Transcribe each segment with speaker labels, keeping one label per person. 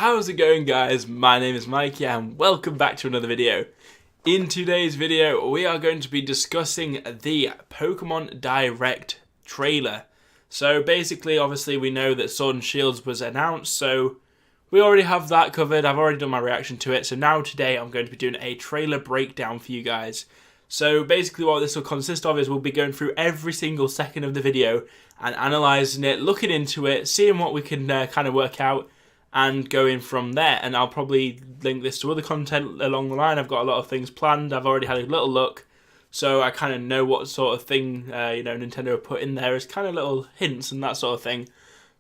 Speaker 1: How's it going, guys? My name is Maikya and welcome back to another video. In today's video we are going to be discussing the Pokemon Direct trailer. So basically, obviously we know that Sword and Shields was announced, so we already have that covered. I've already done my reaction to it, so now today I'm going to be doing a trailer breakdown for you guys. So basically what this will consist of is we'll be going through every single second of the video and analysing it, looking into it, seeing what we can kind of work out and going from there. And I'll probably link this to other content along the line. I've got a lot of things planned. I've already had a little look, so I kind of know what sort of thing Nintendo have put in there as kind of little hints and that sort of thing.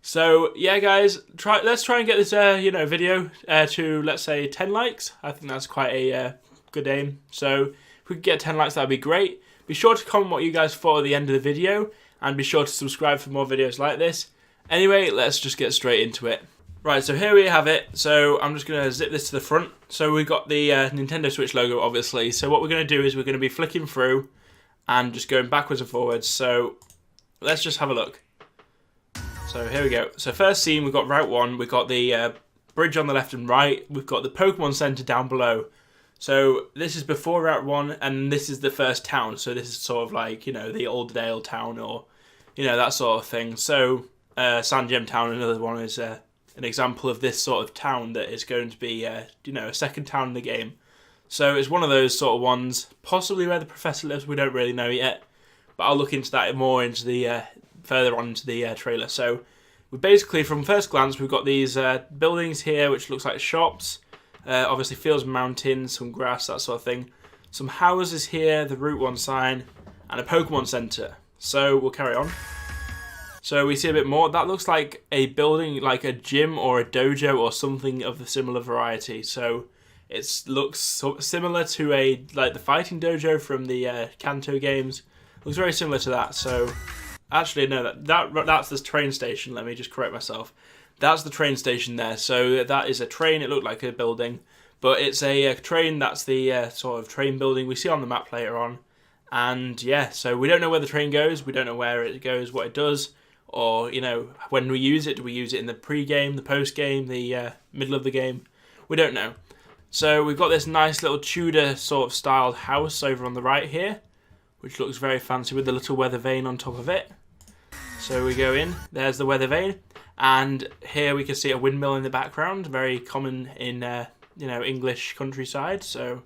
Speaker 1: So yeah, guys, let's try and get this video to, let's say, 10 likes. I think that's quite a good aim. So if we could get 10 likes, that'd be great. Be sure to comment what you guys thought at the end of the video, and be sure to subscribe for more videos like this. Anyway, let's just get straight into it. Right, so here we have it. So I'm just going to zip this to the front. So we've got the Nintendo Switch logo, obviously. So what we're going to do is we're going to be flicking through and just going backwards and forwards. So let's just have a look. So here we go. So first scene, we've got Route 1. We've got the bridge on the left and right. We've got the Pokemon Center down below. So this is before Route 1, and this is the first town. So this is sort of like, the Old Dale town, or, that sort of thing. So Sandgem Town, another one, is an example of this sort of town that is going to be, a second town in the game. So it's one of those sort of ones, possibly where the Professor lives. We don't really know yet, but I'll look into that more into the further on into the trailer. So we basically, from first glance, we've got these buildings here, which looks like shops. Obviously fields, mountains, some grass, that sort of thing. Some houses here, the Route 1 sign, and a Pokemon Center. So we'll carry on. So we see a bit more. That looks like a building, like a gym or a dojo or something of the similar variety. So it looks similar to like the fighting dojo from the Kanto games. Looks very similar to that. So actually, no, that's the train station. Let me just correct myself. That's the train station there. So that is a train. It looked like a building, but it's a train. That's the sort of train building we see on the map later on. And yeah, so we don't know where the train goes. We don't know where it goes, what it does, or, when we use it. Do we use it in the pre-game, the post-game, the middle of the game? We don't know. So we've got this nice little Tudor sort of styled house over on the right here, which looks very fancy with the little weather vane on top of it. So we go in. There's the weather vane. And here we can see a windmill in the background, very common in, English countryside. So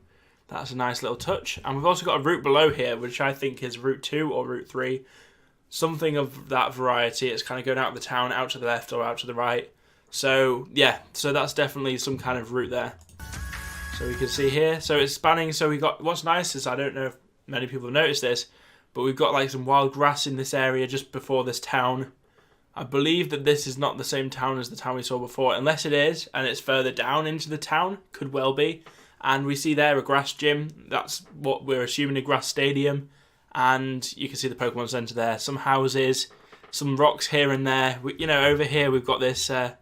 Speaker 1: that's a nice little touch. And we've also got a route below here, which I think is Route 2 or Route 3. Something of that variety. It's kind of going out of the town, out to the left or out to the right. So, yeah. So that's definitely some kind of route there. So we can see here. So it's spanning. So we got, what's nice is, I don't know if many people have noticed this, but we've got like some wild grass in this area just before this town. I believe that this is not the same town as the town we saw before, unless it is, and it's further down into the town. Could well be. And we see there a grass gym. That's what we're assuming, a grass stadium. And you can see the Pokemon Center there. Some houses, some rocks here and there. Over here we've got this sort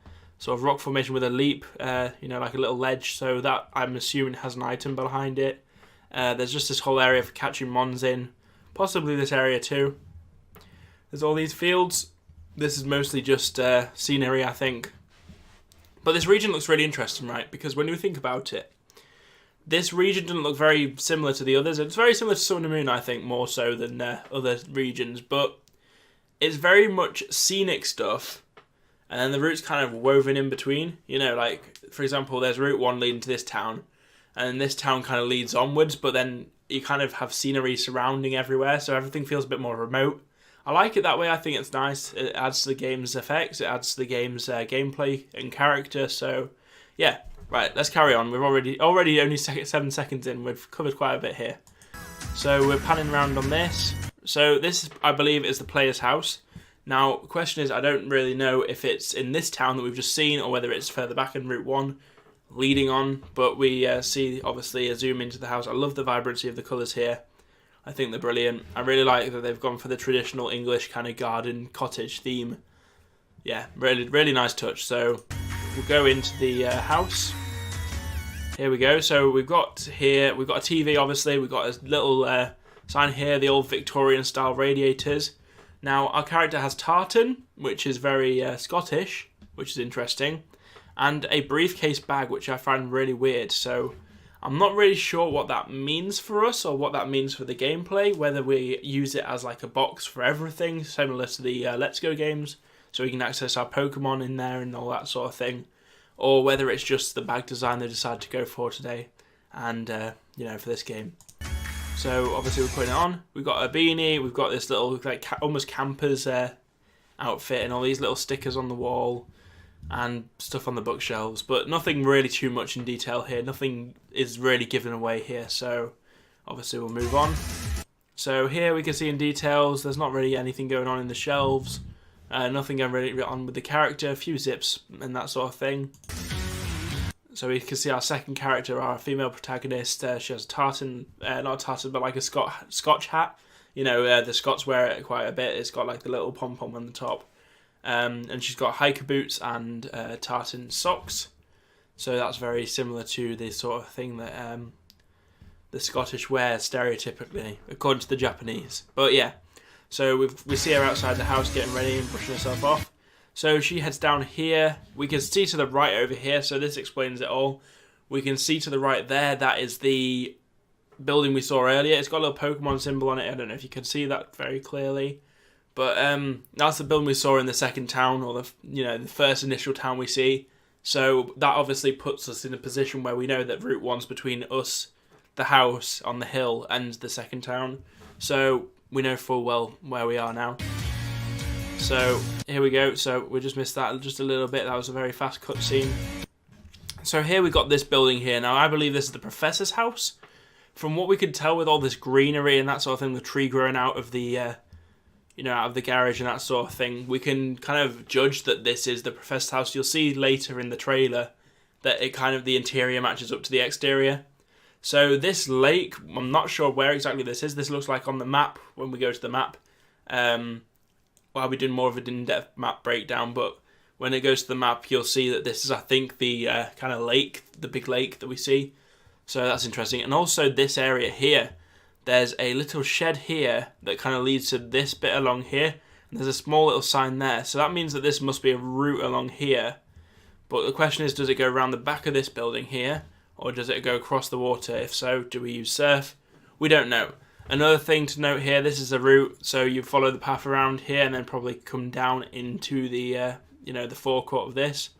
Speaker 1: of rock formation with a leap, like a little ledge. So that, I'm assuming, has an item behind it. There's just this whole area for catching mons in. Possibly this area too. There's all these fields. This is mostly just scenery, I think. But this region looks really interesting, right? Because when you think about it, this region doesn't look very similar to the others. It's very similar to Sun and Moon, I think, more so than other regions. But it's very much scenic stuff. And then the route's kind of woven in between. Like, for example, there's Route 1 leading to this town. And then this town kind of leads onwards. But then you kind of have scenery surrounding everywhere. So everything feels a bit more remote. I like it that way. I think it's nice. It adds to the game's effects. It adds to the game's gameplay and character. So, yeah. Right, let's carry on. We're already only 7 seconds in. We've covered quite a bit here. So we're panning around on this. So this, I believe, is the player's house. Now, the question is, I don't really know if it's in this town that we've just seen or whether it's further back in Route 1 leading on. But we see, obviously, a zoom into the house. I love the vibrancy of the colours here. I think they're brilliant. I really like that they've gone for the traditional English kind of garden cottage theme. Yeah, really, really nice touch. So we'll go into the house. Here we go. So we've got a TV, obviously. We've got a little sign here, the old Victorian style radiators. Now, our character has tartan, which is very Scottish, which is interesting. and a briefcase bag, which I find really weird. So I'm not really sure what that means for us or what that means for the gameplay, whether we use it as like a box for everything, similar to the Let's Go games, so we can access our Pokemon in there and all that sort of thing, or whether it's just the bag design they decided to go for today and, you know, for this game. So obviously we're putting it on. We've got a beanie, we've got this little like almost camper's outfit and all these little stickers on the wall and stuff on the bookshelves, but nothing really too much in detail here. Nothing is really given away here, so obviously we'll move on. So here we can see in details, there's not really anything going on in the shelves, nothing going really on with the character, a few zips and that sort of thing. So we can see our second character, our female protagonist. She has a tartan, not a tartan, but like a Scotch hat. You know, the Scots wear it quite a bit. It's got like the little pom-pom on the top. And she's got hiker boots and tartan socks. So that's very similar to the sort of thing that the Scottish wear stereotypically, according to the Japanese. But yeah, so we see her outside the house getting ready and brushing herself off. So she heads down here. We can see to the right over here, so this explains it all. We can see to the right there, that is the building we saw earlier. It's got a little Pokemon symbol on it. I don't know if you can see that very clearly. But that's the building we saw in the second town, or the first initial town we see. So that obviously puts us in a position where we know that Route 1's between us, the house on the hill, and the second town. So we know full well where we are now. So here we go. So we just missed that just a little bit. That was a very fast cutscene. So here we got this building here. Now I believe this is the professor's house. From what we could tell with all this greenery and that sort of thing, the tree growing out of the, out of the garage and that sort of thing, we can kind of judge that this is the professor's house. You'll see later in the trailer that it kind of, the interior matches up to the exterior. So this lake, I'm not sure where exactly this is. This looks like on the map when we go to the map. I'll be doing more of an in-depth map breakdown, but when it goes to the map, you'll see that this is, I think, the kind of lake, the big lake that we see. So that's interesting. And also this area here, there's a little shed here that kind of leads to this bit along here. And there's a small little sign there. So that means that this must be a route along here. But the question is, does it go around the back of this building here? Or does it go across the water? If so, do we use surf? We don't know. Another thing to note here, this is a route, so you follow the path around here and then probably come down into the, the forecourt of this,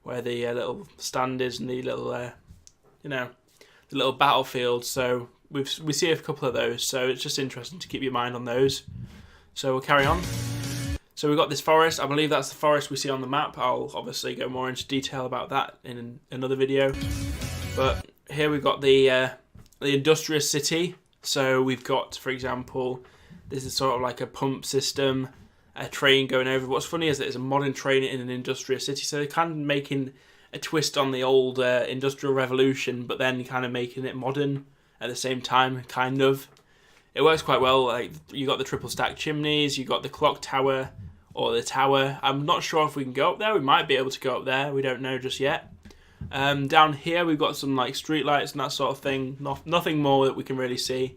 Speaker 1: where the little stand is and the little, the little battlefield. So we see a couple of those, so it's just interesting to keep your mind on those. So we'll carry on. So we've got this forest. I believe that's the forest we see on the map. I'll obviously go more into detail about that in another video. But here we've got the industrious city. So we've got, for example, this is sort of like a pump system, a train going over. What's funny is that it's a modern train in an industrious city. So they're kind of making a twist on the old Industrial Revolution, but then kind of making it modern at the same time, kind of. It works quite well. Like, you got the triple stack chimneys, you got the clock tower, or the tower. I'm not sure if we can go up there. We might be able to go up there. We don't know just yet. Down here we've got some like street lights and that sort of thing. Nothing more that we can really see.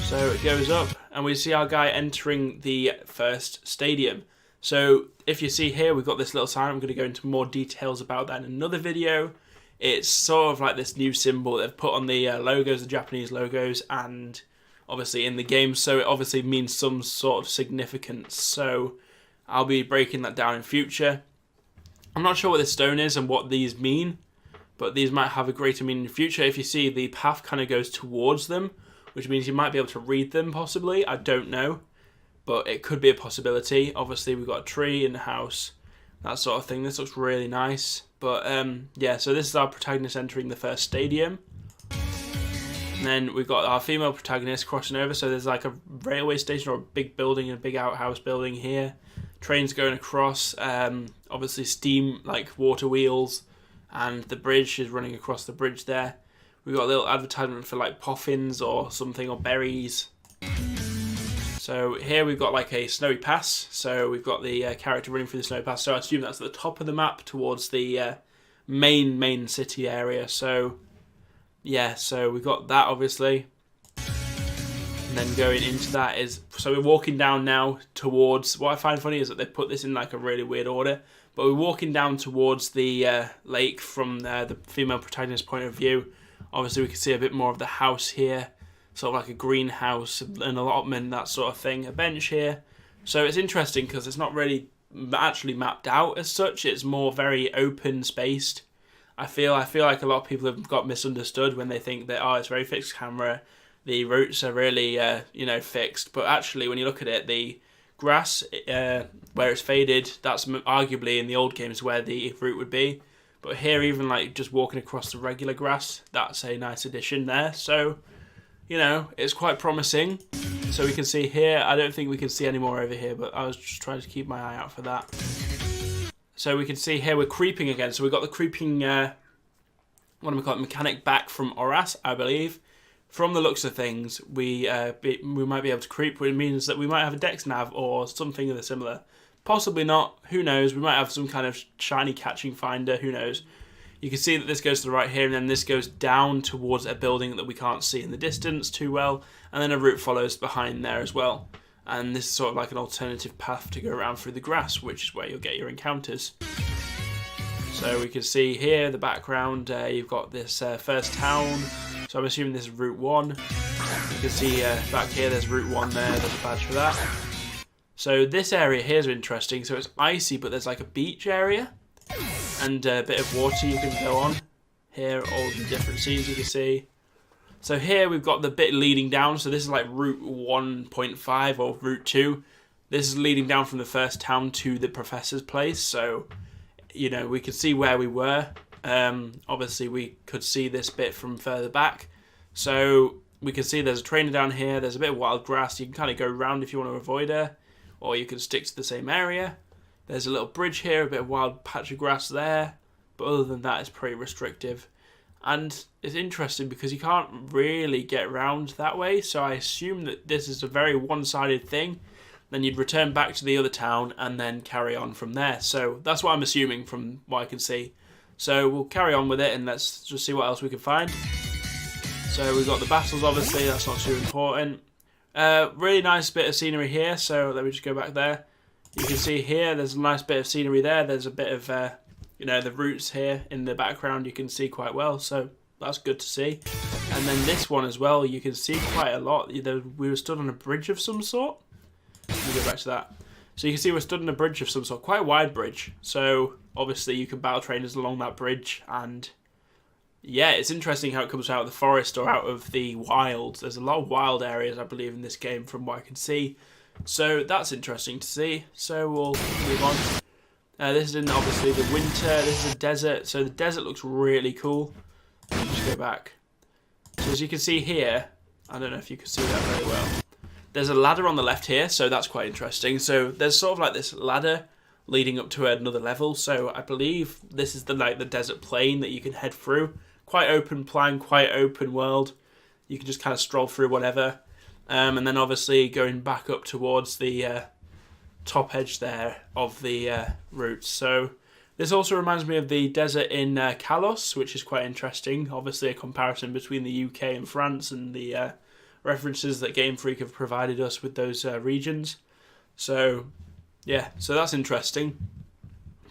Speaker 1: So it goes up and we see our guy entering the first stadium. So if you see here, we've got this little sign. I'm going to go into more details about that in another video. It's sort of like this new symbol they've put on the logos, the Japanese logos, and obviously in the game. So it obviously means some sort of significance. So I'll be breaking that down in future. I'm not sure what this stone is and what these mean, but these might have a greater meaning in the future. If you see, the path kind of goes towards them, which means you might be able to read them possibly. I don't know, but it could be a possibility. Obviously, we've got a tree in the house, that sort of thing. This looks really nice. But yeah, so this is our protagonist entering the first stadium. And then we've got our female protagonist crossing over. So there's like a railway station or a big building, a big outhouse building here. Trains going across, obviously steam, like water wheels, and the bridge is running across the bridge there. We've got a little advertisement for like puffins or something, or berries. So here we've got like a snowy pass. So we've got the character running through the snowy pass. So I assume that's at the top of the map towards the main city area. So yeah, so we've got that obviously. And then going into that is, so we're walking down now towards, what I find funny is that they put this in like a really weird order, But we're walking down towards the lake from the female protagonist's point of view. Obviously, we can see a bit more of the house here, sort of like a greenhouse, an allotment, that sort of thing. A bench here. So it's interesting because it's not really actually mapped out as such. It's more very open spaced. I feel like a lot of people have got misunderstood when they think that, oh, it's very fixed camera. The roots are really fixed. But actually, when you look at it, the grass where it's faded, that's arguably in the old games where the root would be. But here, even like just walking across the regular grass, that's a nice addition there. So, it's quite promising. So we can see here, I don't think we can see any more over here, but I was just trying to keep my eye out for that. So we can see here we're creeping again. So we've got the creeping, mechanic back from Oras, I believe. From the looks of things, we might be able to creep, which means that we might have a dex nav or something similar. Possibly not, who knows, we might have some kind of shiny catching finder, who knows. You can see that this goes to the right here, and then this goes down towards a building that we can't see in the distance too well, and then a route follows behind there as well. And this is sort of like an alternative path to go around through the grass, which is where you'll get your encounters. So we can see here, the background, you've got this first town, so I'm assuming this is Route 1. You can see back here, there's Route 1 there, there's a badge for that. So this area here is interesting, so it's icy, but there's like a beach area. And a bit of water you can go on. Here, all the different scenes you can see. So here we've got the bit leading down. So this is like Route 1.5 or Route 2. This is leading down from the first town to the professor's place. So, we could see where we were. Obviously, we could see this bit from further back. So we can see there's a trainer down here. There's a bit of wild grass. You can kind of go around if you want to avoid her. Or you can stick to the same area. There's a little bridge here, a bit of wild patch of grass there. But other than that, it's pretty restrictive. And it's interesting because you can't really get around that way. So I assume that this is a very one-sided thing. Then you'd return back to the other town and then carry on from there. So that's what I'm assuming from what I can see. So we'll carry on with it and let's just see what else we can find. So we've got the battles, obviously. That's not too important. Really nice bit of scenery here. So let me just go back there. You can see here, there's a nice bit of scenery there. There's a bit of, the roots here in the background you can see quite well. So that's good to see. And then this one as well, you can see quite a lot. We were stood on a bridge of some sort. Let me go back to that. So you can see we're stood on a bridge of some sort, quite a wide bridge. So obviously you can battle trainers along that bridge. And yeah, it's interesting how it comes out of the forest or out of the wilds. There's a lot of wild areas, I believe, in this game from what I can see. So that's interesting to see. So we'll move on. This is in obviously the winter. This is a desert. So the desert looks really cool. Let me just go back. So as you can see here, I don't know if you can see that very well. There's a ladder on the left here, so that's quite interesting. So there's sort of like this ladder leading up to another level. So I believe this is the desert plain that you can head through. Quite open plan, quite open world. You can just kind of stroll through whatever. And then obviously going back up towards the top edge there of the routes. So this also reminds me of the desert in Kalos, which is quite interesting. Obviously a comparison between the UK and France and the references that Game Freak have provided us with those regions. So yeah, so that's interesting.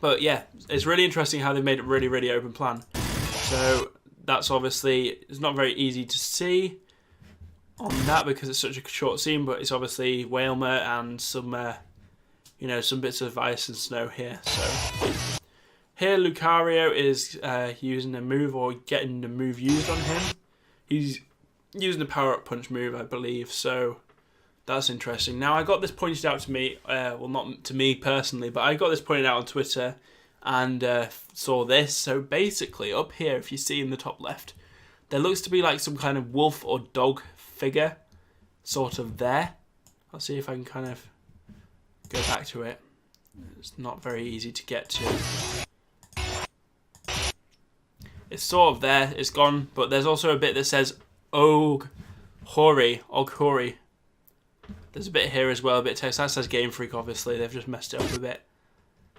Speaker 1: But yeah, it's really interesting how they made it really, really open plan. So that's obviously, it's not very easy to see on that because it's such a short scene, but it's obviously Whalmer and some, some bits of ice and snow here. So here Lucario is using a move or getting the move used on him. He's using the power-up punch move, I believe, so that's interesting. Now, I got this pointed out to me, well, not to me personally, but I got this pointed out on Twitter and saw this. So basically, up here, if you see in the top left, there looks to be like some kind of wolf or dog figure sort of there. I'll see if I can kind of go back to it. It's not very easy to get to. It's sort of there, it's gone, but there's also a bit that says Oghori. There's a bit here as well, a bit of text. That says Game Freak, obviously. They've just messed it up a bit.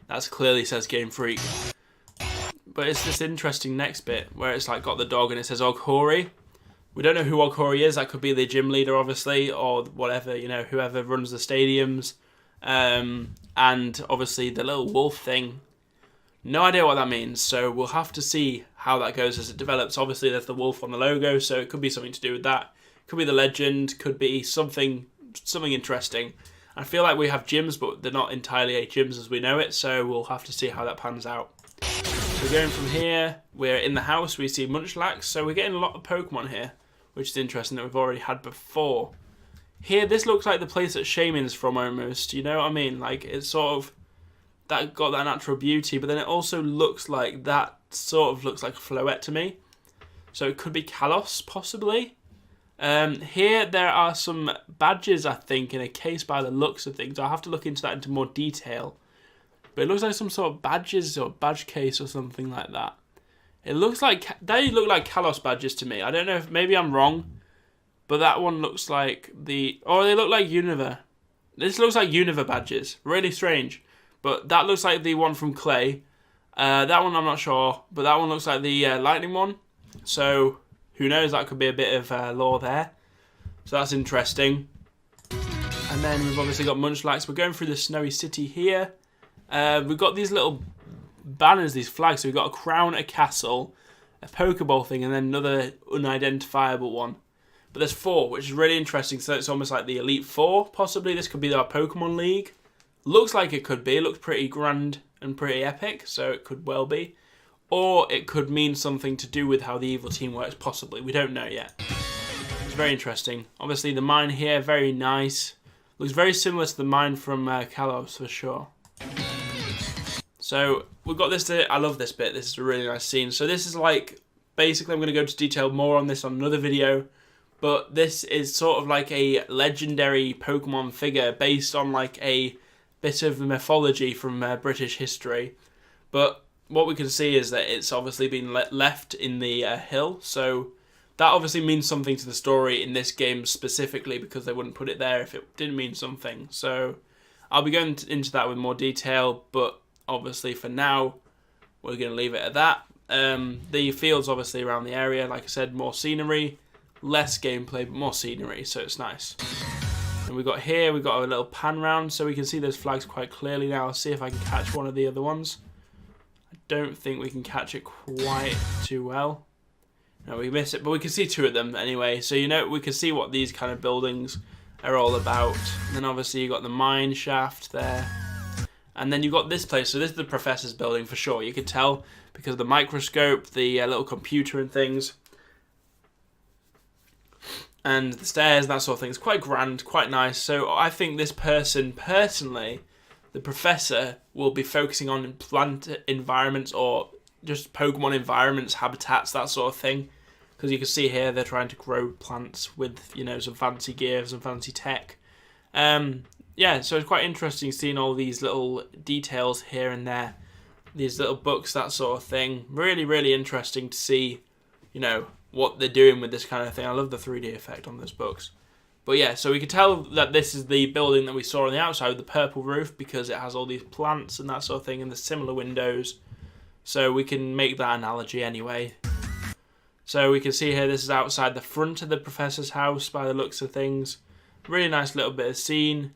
Speaker 1: That clearly says Game Freak. But it's this interesting next bit where it's like got the dog and it says Oghori. We don't know who Oghori is. That could be the gym leader, obviously, or whatever, whoever runs the stadiums. And obviously the little wolf thing No idea what that means, so we'll have to see how that goes as it develops. Obviously, there's the wolf on the logo, so it could be something to do with that. Could be the legend, could be something interesting. I feel like we have gyms, but they're not entirely gyms as we know it, so we'll have to see how that pans out. So going from here, we're in the house, we see Munchlax, so we're getting a lot of Pokemon here, which is interesting that we've already had before. Here, this looks like the place that Shaman's from almost, you know what I mean? Like, it's sort of, that got that natural beauty, but then it also looks like, that sort of looks like a Floette to me. So it could be Kalos, possibly. Here, there are some badges, I think, in a case by the looks of things. I'll have to look into that into more detail. But it looks like some sort of badges or badge case or something like that. It looks like, they look like Kalos badges to me. I don't know if, maybe I'm wrong. But that one looks like the, or they look like Unova. This looks like Unova badges. Really strange. But that looks like the one from Clay. That one I'm not sure. But that one looks like the Lightning one. So, who knows, that could be a bit of lore there. So that's interesting. And then we've obviously got Munchlax. We're going through the snowy city here. We've got these little banners, these flags. So we've got a crown, a castle, a Pokeball thing, and then another unidentifiable one. But there's 4, which is really interesting. So it's almost like the Elite 4, possibly. This could be our Pokemon League. Looks like it could be. It looks pretty grand and pretty epic, so it could well be. Or it could mean something to do with how the evil team works, possibly. We don't know yet. It's very interesting. Obviously, the mine here, very nice. Looks very similar to the mine from Kalos, for sure. So, we've got this. I love this bit. This is a really nice scene. So, this is like, basically, I'm going to go into detail more on this on another video. But this is sort of like a legendary Pokemon figure based on like a bit of mythology from British history. But what we can see is that it's obviously been left in the hill. So that obviously means something to the story in this game specifically, because they wouldn't put it there if it didn't mean something. So I'll be going into that with more detail, but obviously for now, we're going to leave it at that. The fields obviously around the area, like I said, more scenery, less gameplay, but more scenery, so it's nice. And we've got here, we've got a little pan round, so we can see those flags quite clearly now. I'll see if I can catch one of the other ones. I don't think we can catch it quite too well. No, we miss it, but we can see 2 of them anyway. So, you know, we can see what these kind of buildings are all about. And then obviously you've got the mine shaft there. And then you've got this place. So this is the professor's building for sure. You can tell because of the microscope, the little computer and things. And the stairs, that sort of thing. It's quite grand, quite nice. So I think this person, personally, the professor, will be focusing on plant environments or just Pokemon environments, habitats, that sort of thing. Because you can see here they're trying to grow plants with, you know, some fancy gear, some fancy tech. Yeah, so it's quite interesting seeing all these little details here and there. These little books, that sort of thing. Really, really interesting to see, you know, what they're doing with this kind of thing. I love the 3D effect on those books. But yeah, so we can tell that this is the building that we saw on the outside with the purple roof because it has all these plants and that sort of thing and the similar windows. So we can make that analogy anyway. So we can see here this is outside the front of the professor's house by the looks of things. Really nice little bit of scene.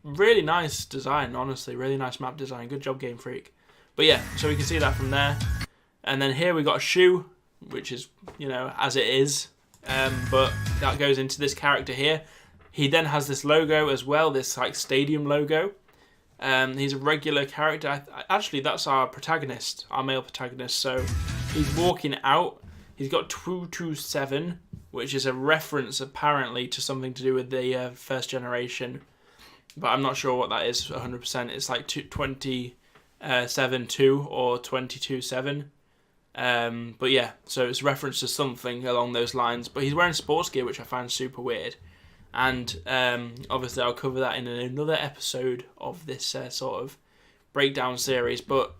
Speaker 1: Really nice design, honestly. Really nice map design. Good job, Game Freak. But yeah, so we can see that from there. And then here we got a shoe, which is, you know, as it is. But that goes into this character here. He then has this logo as well, this like stadium logo. He's a regular character. Actually, that's our protagonist, our male protagonist. So he's walking out. He's got 227, which is a reference apparently to something to do with the first generation. But I'm not sure what that is 100%. It's like 27-2 or 22-7. But yeah, so it's reference to something along those lines. But he's wearing sports gear, which I find super weird. And obviously I'll cover that in another episode of this sort of breakdown series. But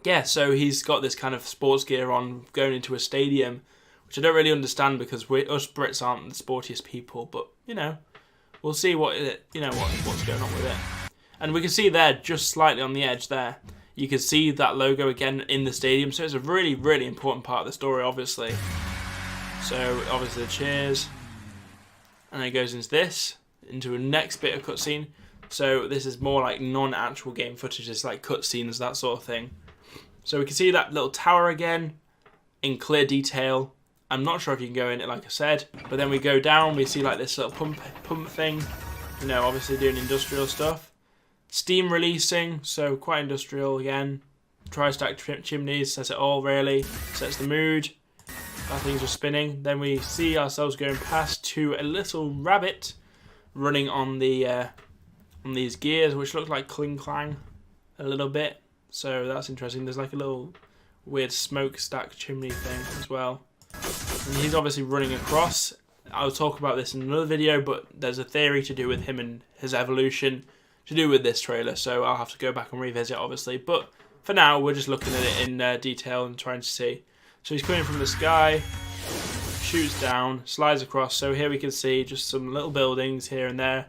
Speaker 1: yeah, so he's got this kind of sports gear on going into a stadium, which I don't really understand because us Brits aren't the sportiest people. But, you know, we'll see what's going on with it. And we can see there, just slightly on the edge there, you can see that logo again in the stadium. So it's a really, really important part of the story, obviously. So obviously the cheers. And then it goes into this, into a next bit of cutscene. So this is more like non-actual game footage. It's like cutscenes, that sort of thing. So we can see that little tower again in clear detail. I'm not sure if you can go in it, like I said. But then we go down, we see like this little pump thing. You know, obviously doing industrial stuff. Steam releasing, so quite industrial again. Tri-stack chimneys, says it all really. Sets the mood. Our things are spinning. Then we see ourselves going past to a little rabbit running on the on these gears, which look like cling clang a little bit. So that's interesting. There's like a little weird smokestack chimney thing as well. And he's obviously running across. I'll talk about this in another video, but there's a theory to do with him and his evolution to do with this trailer. So I'll have to go back and revisit, obviously. But for now, we're just looking at it in detail and trying to see. So he's coming from the sky, shoots down, slides across. So here we can see just some little buildings here and there.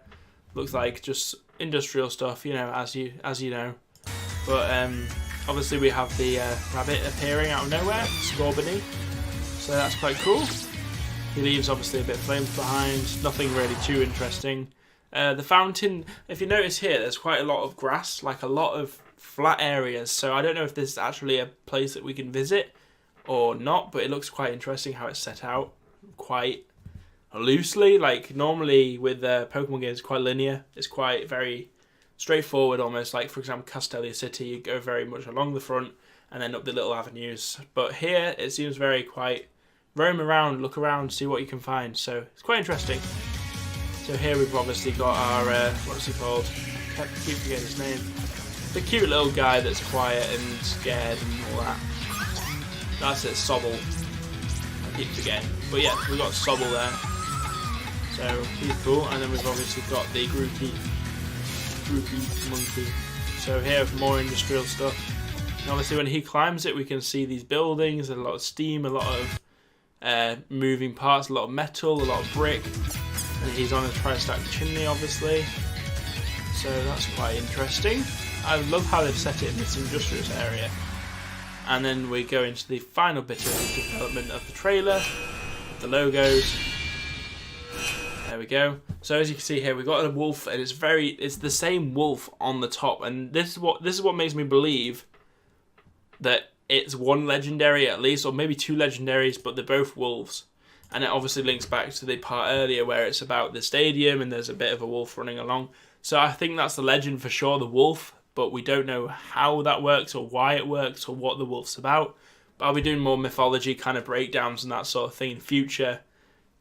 Speaker 1: Looks like just industrial stuff, you know, as you know. But obviously we have the rabbit appearing out of nowhere, Scorbunny. So that's quite cool. He leaves obviously a bit of flames behind. Nothing really too interesting. The fountain, if you notice here, there's quite a lot of grass, like a lot of flat areas. So I don't know if this is actually a place that we can visit or not, but it looks quite interesting how it's set out quite loosely. Like normally with Pokemon games, it's quite linear. It's quite very straightforward almost. Like for example, Castelia City, you go very much along the front and then up the little avenues. But here it seems very quite roam around, look around, see what you can find. So it's quite interesting. So here we've obviously got our, what's he called? I keep forgetting his name. The cute little guy that's quiet and scared and all that. That's it, Sobble. I keep forgetting. But yeah, we've got Sobble there. So he's cool. And then we've obviously got the Groupie monkey. So here more industrial stuff. And obviously when he climbs it, we can see these buildings, a lot of steam, a lot of moving parts, a lot of metal, a lot of brick. And he's on a tri-stack chimney, obviously. So that's quite interesting. I love how they've set it in this industrious area. And then we go into the final bit of the development of the trailer, the logos. There we go. So as you can see here, we've got a wolf, and it's the same wolf on the top. And this is what makes me believe that it's one legendary at least, or maybe two legendaries, but they're both wolves. And it obviously links back to the part earlier where it's about the stadium and there's a bit of a wolf running along. So I think that's the legend for sure, the wolf. But we don't know how that works or why it works or what the wolf's about. But I'll be doing more mythology kind of breakdowns and that sort of thing in future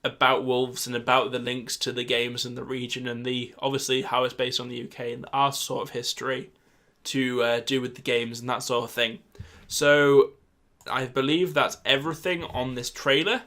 Speaker 1: about wolves and about the links to the games and the region and the obviously how it's based on the UK and our sort of history to do with the games and that sort of thing. So I believe that's everything on this trailer.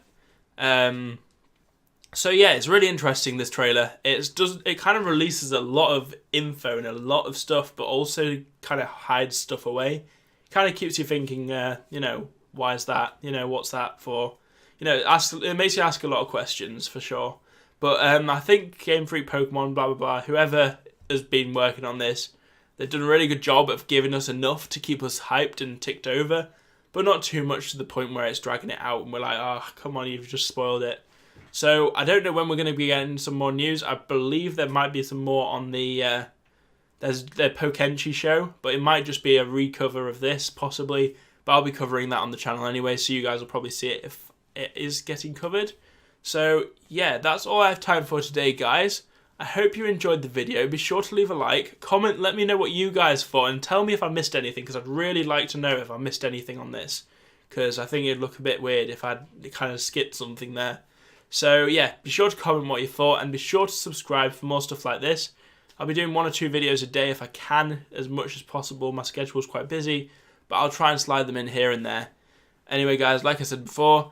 Speaker 1: So yeah, it's really interesting, this trailer. It kind of releases a lot of info and a lot of stuff, but also kind of hides stuff away. Kind of keeps you thinking, you know, why is that? You know, what's that for? You know, it makes you ask a lot of questions for sure. But I think Game Freak, Pokemon, blah, blah, blah, whoever has been working on this, they've done a really good job of giving us enough to keep us hyped and ticked over, but not too much to the point where it's dragging it out and we're like, oh, come on, you've just spoiled it. So I don't know when we're going to be getting some more news. I believe there might be some more on the there's the Pokenchi show, but it might just be a recover of this possibly. But I'll be covering that on the channel anyway, so you guys will probably see it if it is getting covered. So yeah, that's all I have time for today, guys. I hope you enjoyed the video. Be sure to leave a like, comment, let me know what you guys thought, and tell me if I missed anything, because I'd really like to know if I missed anything on this, because I think it'd look a bit weird if I'd kind of skipped something there. So yeah, be sure to comment what you thought, and be sure to subscribe for more stuff like this. I'll be doing 1 or 2 videos a day if I can, as much as possible. My schedule's quite busy, but I'll try and slide them in here and there. Anyway guys, like I said before,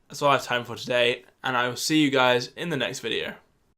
Speaker 1: that's all I have time for today, and I will see you guys in the next video.